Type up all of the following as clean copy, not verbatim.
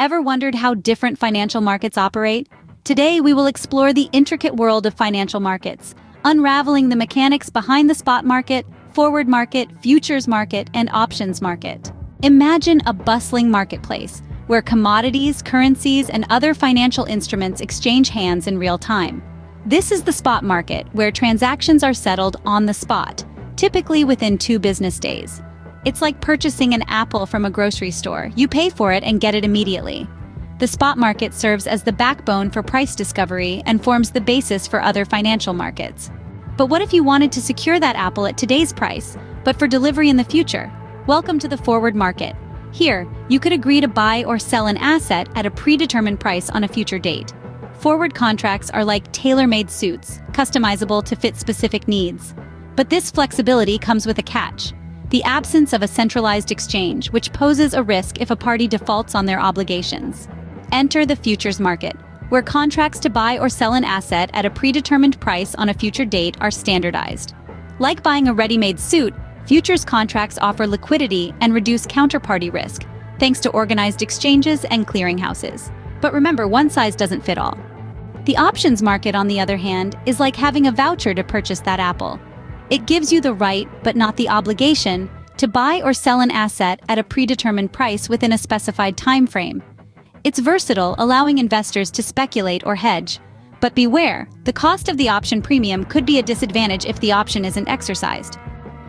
Ever wondered how different financial markets operate? Today, we will explore the intricate world of financial markets, unraveling the mechanics behind the spot market, forward market, futures market, and options market. Imagine a bustling marketplace where commodities, currencies, and other financial instruments exchange hands in real time. This is the spot market, where transactions are settled on the spot, typically within 2 business days. It's like purchasing an apple from a grocery store. You pay for it and get it immediately. The spot market serves as the backbone for price discovery and forms the basis for other financial markets. But what if you wanted to secure that apple at today's price, but for delivery in the future? Welcome to the forward market. Here, you could agree to buy or sell an asset at a predetermined price on a future date. Forward contracts are like tailor-made suits, customizable to fit specific needs. But this flexibility comes with a catch: the absence of a centralized exchange, which poses a risk if a party defaults on their obligations. Enter the futures market, where contracts to buy or sell an asset at a predetermined price on a future date are standardized. Like buying a ready-made suit, futures contracts offer liquidity and reduce counterparty risk, thanks to organized exchanges and clearinghouses. But remember, one size doesn't fit all. The options market, on the other hand, is like having a voucher to purchase that apple. It gives you the right, but not the obligation, to buy or sell an asset at a predetermined price within a specified time frame. It's versatile, allowing investors to speculate or hedge. But beware, the cost of the option premium could be a disadvantage if the option isn't exercised.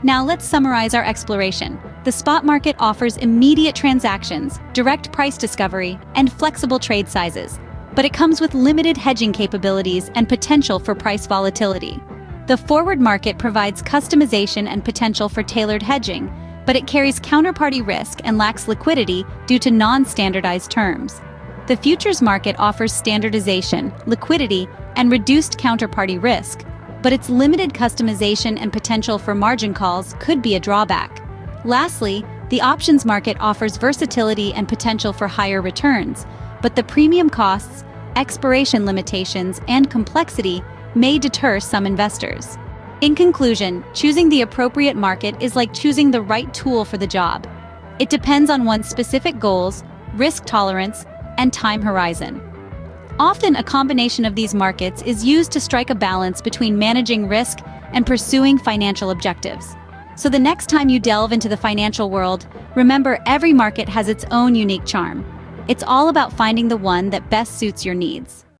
Now let's summarize our exploration. The spot market offers immediate transactions, direct price discovery, and flexible trade sizes. But it comes with limited hedging capabilities and potential for price volatility. The forward market provides customization and potential for tailored hedging, but it carries counterparty risk and lacks liquidity due to non-standardized terms. The futures market offers standardization, liquidity, and reduced counterparty risk, but its limited customization and potential for margin calls could be a drawback. Lastly, the options market offers versatility and potential for higher returns, but the premium costs, expiration limitations, and complexity may deter some investors. In conclusion, choosing the appropriate market is like choosing the right tool for the job. It depends on one's specific goals, risk tolerance, and time horizon. Often, a combination of these markets is used to strike a balance between managing risk and pursuing financial objectives. So the next time you delve into the financial world, remember, every market has its own unique charm. It's all about finding the one that best suits your needs.